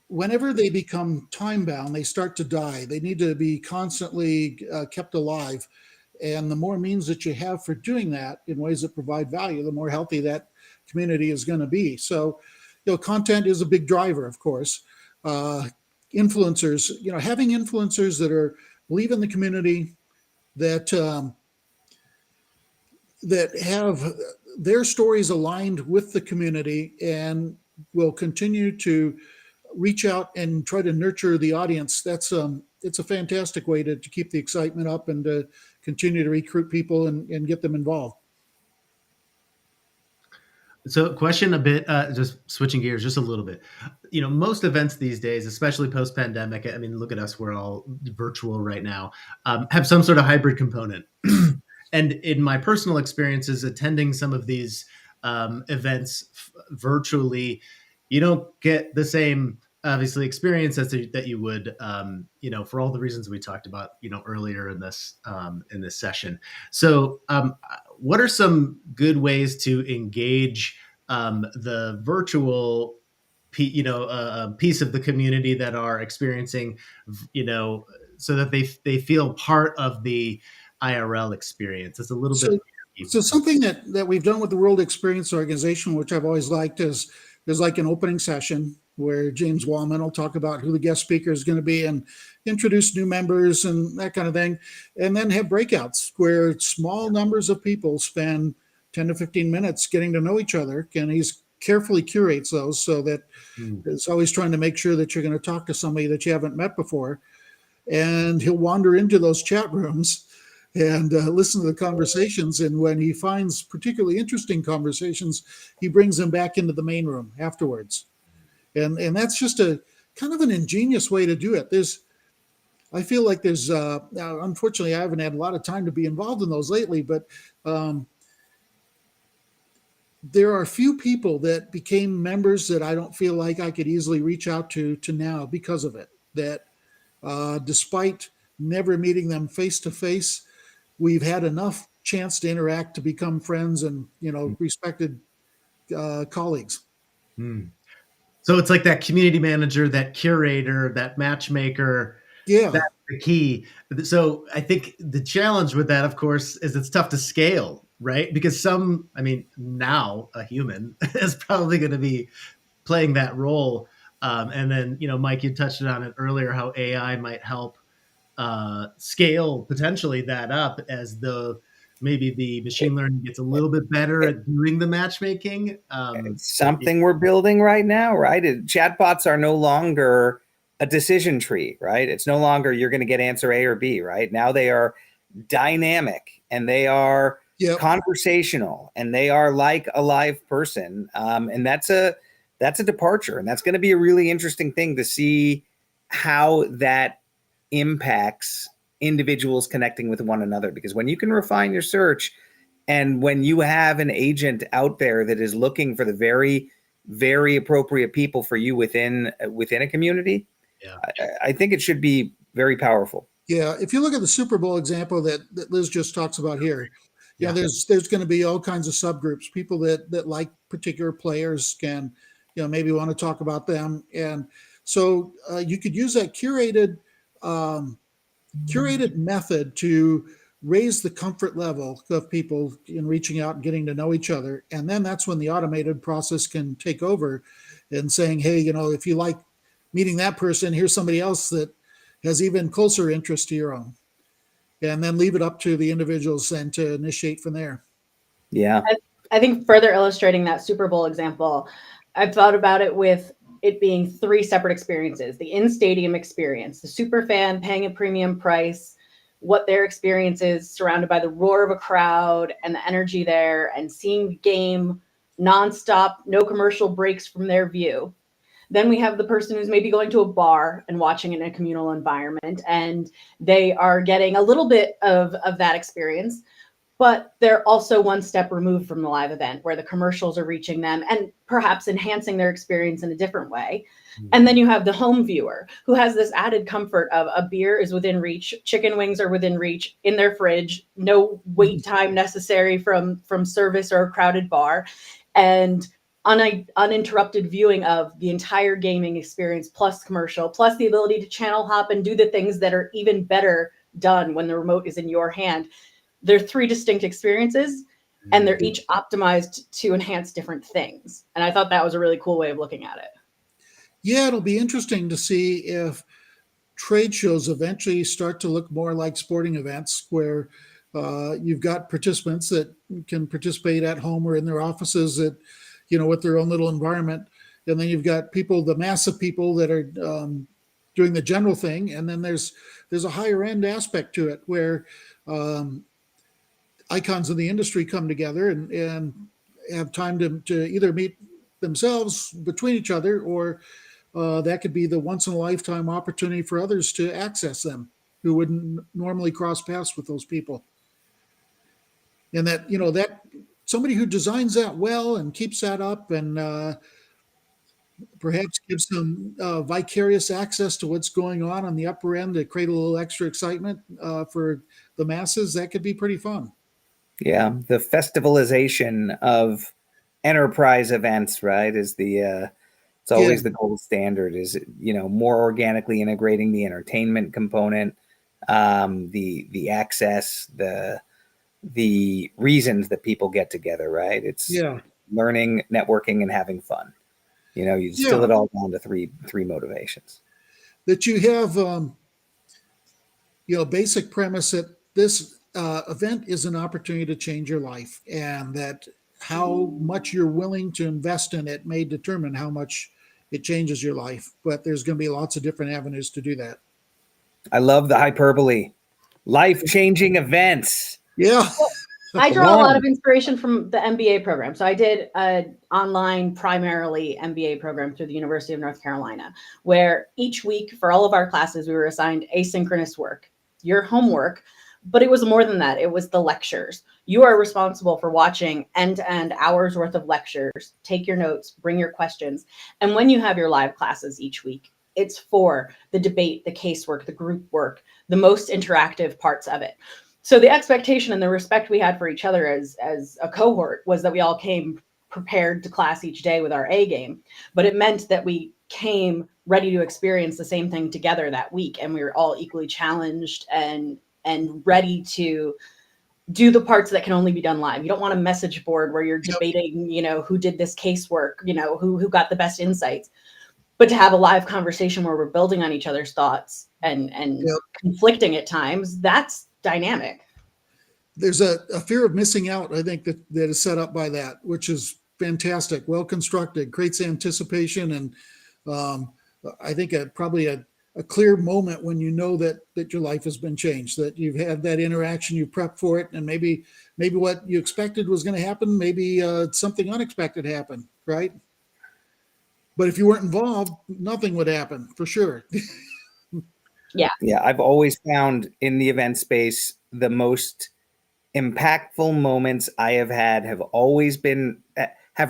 Speaker 2: whenever they become time-bound, they start to die. They need to be constantly kept alive. And the more means that you have for doing that in ways that provide value, the more healthy that community is going to be. So, content is a big driver, of course. Influencers, having influencers that believe in the community, that have their stories aligned with the community and will continue to reach out and try to nurture the audience. That's it's a fantastic way to keep the excitement up and to continue to recruit people and get them involved.
Speaker 3: So question a bit, just switching gears just a little bit. Most events these days, especially post-pandemic, I mean, look at us, we're all virtual right now, have some sort of hybrid component. And in my personal experiences, attending some of these events virtually, you don't get the same, obviously, experience that you would, for all the reasons we talked about, earlier in this session. So, what are some good ways to engage the virtual, piece of the community that are experiencing, so that they feel part of the IRL experience? It's a little bit.
Speaker 2: So something that we've done with the World Experience Organization, which I've always liked, is there's like an opening session where James Wallman will talk about who the guest speaker is going to be and introduce new members and that kind of thing. And then have breakouts where small numbers of people spend 10 to 15 minutes getting to know each other. And he's carefully curates those so that it's always trying to make sure that you're going to talk to somebody that you haven't met before. And he'll wander into those chat rooms and listen to the conversations. And when he finds particularly interesting conversations, he brings them back into the main room afterwards. And that's just a kind of an ingenious way to do it. I feel like there's, unfortunately, I haven't had a lot of time to be involved in those lately, but there are a few people that became members that I don't feel like I could easily reach out to now because of it. That despite never meeting them face to face, we've had enough chance to interact to become friends and, respected colleagues.
Speaker 3: So it's like that community manager, that curator, that matchmaker,
Speaker 2: Yeah.
Speaker 3: That's the key. So I think the challenge with that, of course, is it's tough to scale, right? Because now a human is probably going to be playing that role. And then, Mike, you touched on it earlier, how AI might help scale potentially that up as maybe the machine learning gets a little bit better at doing the matchmaking.
Speaker 1: It's something we're building right now, right? Chatbots are no longer a decision tree, right? It's no longer you're going to get answer A or B, right? Now they are dynamic and they are conversational and they are like a live person. And that's a departure. And that's going to be a really interesting thing to see how that impacts individuals connecting with one another. Because when you can refine your search, and when you have an agent out there that is looking for the very, very appropriate people for you within a community, I think it should be very powerful.
Speaker 2: Yeah. If you look at the Super Bowl example that Liz just talks about here, there's going to be all kinds of subgroups. People that like particular players can, maybe want to talk about them. And so you could use that curated method to raise the comfort level of people in reaching out and getting to know each other. And then that's when the automated process can take over and saying, hey, if you like meeting that person, here's somebody else that has even closer interest to your own. And then leave it up to the individuals then to initiate from there.
Speaker 1: Yeah.
Speaker 4: I think further illustrating that Super Bowl example, I've thought about it with it being 3 separate experiences: the in-stadium experience, the super fan paying a premium price, what their experience is surrounded by the roar of a crowd and the energy there, and seeing the game nonstop, no commercial breaks from their view. Then we have the person who's maybe going to a bar and watching in a communal environment, and they are getting a little bit of that experience, but they're also one step removed from the live event where the commercials are reaching them and perhaps enhancing their experience in a different way. And then you have the home viewer who has this added comfort of a beer is within reach, chicken wings are within reach in their fridge, no wait time necessary from service or a crowded bar, and uninterrupted viewing of the entire gaming experience plus commercial, plus the ability to channel hop and do the things that are even better done when the remote is in your hand. They're 3 distinct experiences, and they're each optimized to enhance different things. And I thought that was a really cool way of looking at it.
Speaker 2: Yeah, it'll be interesting to see if trade shows eventually start to look more like sporting events where you've got participants that can participate at home or in their offices at, with their own little environment. And then you've got people, the massive people that are doing the general thing. And then there's a higher end aspect to it where icons of the industry come together and have time to either meet themselves between each other, or that could be the once in a lifetime opportunity for others to access them who wouldn't normally cross paths with those people. And that, that somebody who designs that well and keeps that up and perhaps gives them vicarious access to what's going on the upper end to create a little extra excitement for the masses, that could be pretty fun.
Speaker 1: Yeah, the festivalization of enterprise events, right, is it's always the gold standard. Is more organically integrating the entertainment component, the access, the reasons that people get together, right? It's learning, networking, and having fun. You distill it all down to three motivations.
Speaker 2: That you have, basic premise that this event is an opportunity to change your life, and that how much you're willing to invest in it may determine how much it changes your life. But there's going to be lots of different avenues to do that.
Speaker 1: I love the hyperbole. Life-changing events.
Speaker 2: Yeah.
Speaker 4: I draw a lot of inspiration from the MBA program. So I did an online, primarily MBA program through the University of North Carolina, where each week for all of our classes, we were assigned asynchronous work, your homework, but it was more than that. It was the lectures. You are responsible for watching end-to-end hours worth of lectures, take your notes, bring your questions. And when you have your live classes each week, it's for the debate, the casework, the group work, the most interactive parts of it. So the expectation and the respect we had for each other as a cohort was that we all came prepared to class each day with our A game, but it meant that we came ready to experience the same thing together that week, and we were all equally challenged and ready to do the parts that can only be done live. You don't want a message board where you're debating, who did this casework, who got the best insights, but to have a live conversation where we're building on each other's thoughts and conflicting at times, that's dynamic.
Speaker 2: There's a fear of missing out, I think, that is set up by that, which is fantastic, well constructed, creates anticipation, and I think probably a clear moment when you know that your life has been changed, that you've had that interaction, you prep for it, and maybe what you expected was going to happen, maybe something unexpected happened, right? But if you weren't involved, nothing would happen for sure.
Speaker 4: Yeah.
Speaker 1: I've always found in the event space, the most impactful moments I have had have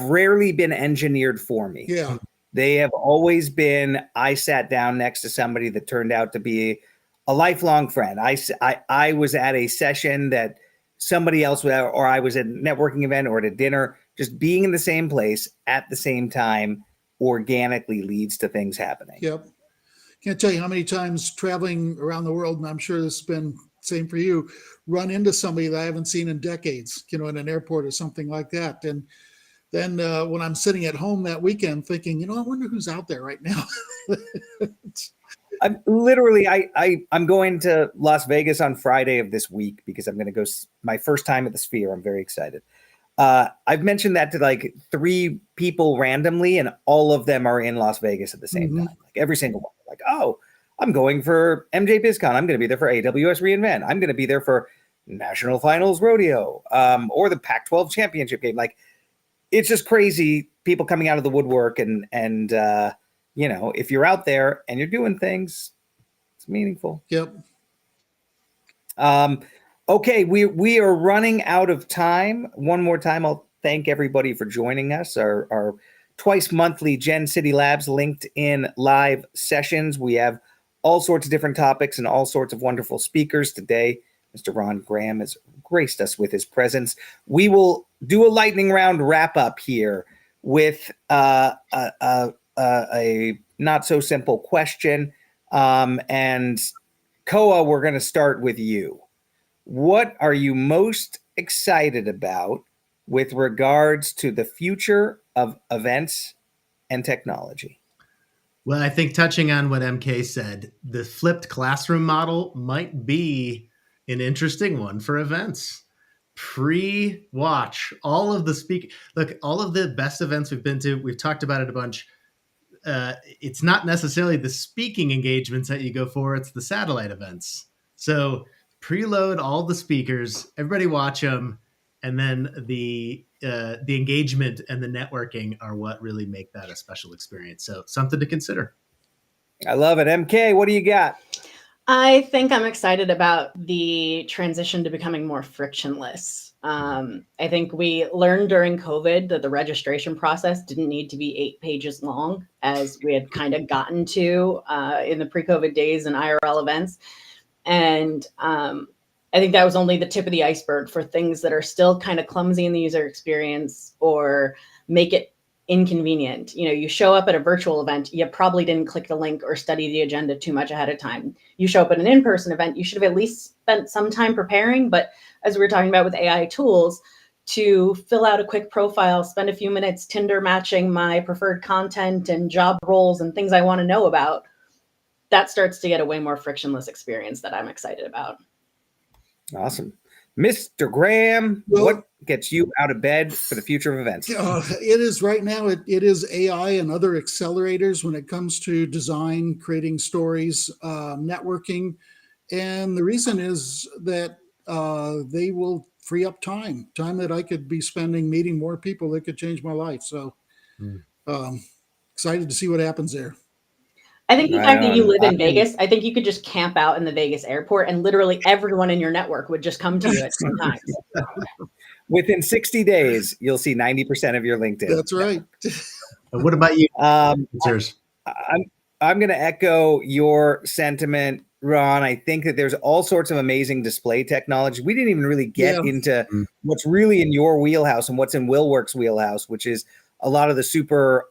Speaker 1: rarely been engineered for me.
Speaker 2: Yeah.
Speaker 1: They have always been, I sat down next to somebody that turned out to be a lifelong friend. I was at a session that somebody else was at, or I was at a networking event or at a dinner. Just being in the same place at the same time organically leads to things happening.
Speaker 2: Yep. Can't tell you how many times traveling around the world, and I'm sure this has been same for you, run into somebody that I haven't seen in decades, in an airport or something like that. And then when I'm sitting at home that weekend thinking, I wonder who's out there right now.
Speaker 1: I'm going to Las Vegas on Friday of this week because I'm going to go my first time at the Sphere. I'm very excited. I've mentioned that to like 3 people randomly, and all of them are in Las Vegas at the same time. Like every single one. Like, oh, I'm going for MJ BizCon. I'm going to be there for AWS reInvent. I'm going to be there for National Finals Rodeo, or the Pac-12 championship game. Like, it's just crazy. People coming out of the woodwork, and if you're out there and you're doing things, it's meaningful.
Speaker 2: Yep.
Speaker 1: Okay, we are running out of time. One more time, I'll thank everybody for joining us. Our twice monthly Gen City Labs LinkedIn live sessions. We have all sorts of different topics and all sorts of wonderful speakers. Today, Mr. Ron Graham has graced us with his presence. We will do a lightning round wrap up here with a not so simple question. And Koa, we're going to start with you. What are you most excited about with regards to the future of events and technology?
Speaker 3: Well, I think touching on what MK said, the flipped classroom model might be an interesting one for events. Pre-watch all of the all of the best events we've been to, we've talked about it a bunch. It's not necessarily the speaking engagements that you go for, it's the satellite events. So preload all the speakers, everybody watch them, and then the engagement and the networking are what really make that a special experience. So something to consider.
Speaker 1: I love it. MK, what do you got?
Speaker 4: I think I'm excited about the transition to becoming more frictionless. I think we learned during COVID that the registration process didn't need to be 8 pages long, as we had kind of gotten to in the pre-COVID days and IRL events. And I think that was only the tip of the iceberg for things that are still kind of clumsy in the user experience or make it inconvenient. You show up at a virtual event, you probably didn't click the link or study the agenda too much ahead of time. You show up at an in-person event, you should have at least spent some time preparing. But as we were talking about with AI tools, to fill out a quick profile, spend a few minutes Tinder matching my preferred content and job roles and things I want to know about, that starts to get a way more frictionless experience that I'm excited about.
Speaker 1: Awesome. Mr. Graham, what gets you out of bed for the future of events?
Speaker 2: It is right now, it is AI and other accelerators when it comes to design, creating stories, networking. And the reason is that they will free up time that I could be spending meeting more people that could change my life. So excited to see what happens there.
Speaker 4: I think the fact that you live in Vegas, I think you could just camp out in the Vegas airport and literally everyone in your network would just come to you at some times.
Speaker 1: Within 60 days, you'll see 90% of your LinkedIn.
Speaker 2: That's right.
Speaker 3: What about you?
Speaker 1: I'm going to echo your sentiment, Ron. I think that there's all sorts of amazing display technology. We didn't even really get into what's really in your wheelhouse and what's in Willwork's wheelhouse, which is a lot of the super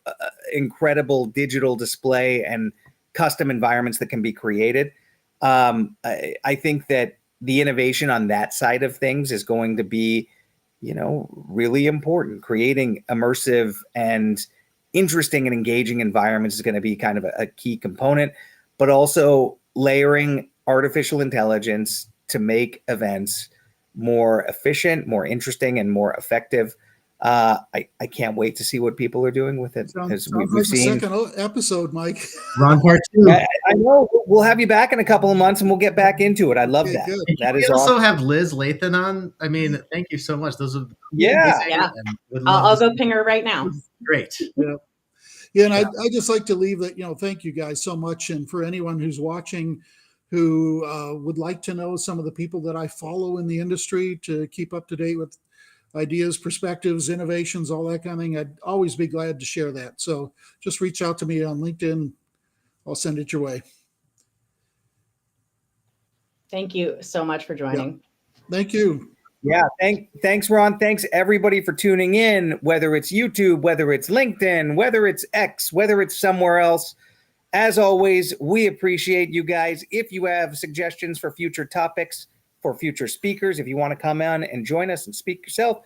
Speaker 1: incredible digital display and custom environments that can be created. I think that the innovation on that side of things is going to be, really important. Creating immersive and interesting and engaging environments is going to be kind of a key component, but also layering artificial intelligence to make events more efficient, more interesting, and more effective. I can't wait to see what people are doing with it.
Speaker 2: Sounds like the second episode, Mike.
Speaker 3: Ron, part two.
Speaker 1: I know we'll have you back in a couple of months and we'll get back into it. I love that.
Speaker 2: Good.
Speaker 1: That
Speaker 3: we
Speaker 1: is
Speaker 3: also
Speaker 1: awesome.
Speaker 3: have Liz Lathan on. I mean, thank you so much. Those are
Speaker 1: Yeah.
Speaker 4: I'll go ping her right now.
Speaker 3: Great.
Speaker 2: Yeah, and I just like to leave that, thank you guys so much. And for anyone who's watching who would like to know some of the people that I follow in the industry to keep up to date with ideas, perspectives, innovations, all that kind of thing, I'd always be glad to share that. So just reach out to me on LinkedIn. I'll send it your way.
Speaker 4: Thank you so much for joining.
Speaker 2: Yeah. Thank you.
Speaker 1: Yeah, thanks, Ron. Thanks, everybody, for tuning in, whether it's YouTube, whether it's LinkedIn, whether it's X, whether it's somewhere else. As always, we appreciate you guys. If you have suggestions for future topics, for future speakers, if you want to come on and join us and speak yourself,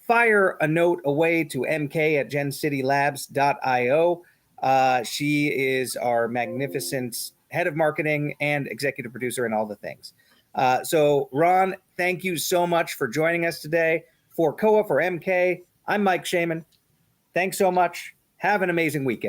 Speaker 1: fire a note away to mk@gencitylabs.io. She is our magnificent head of marketing and executive producer and all the things. So, Ron, thank you so much for joining us today. For COA, for MK, I'm Mike Shaman. Thanks so much. Have an amazing weekend.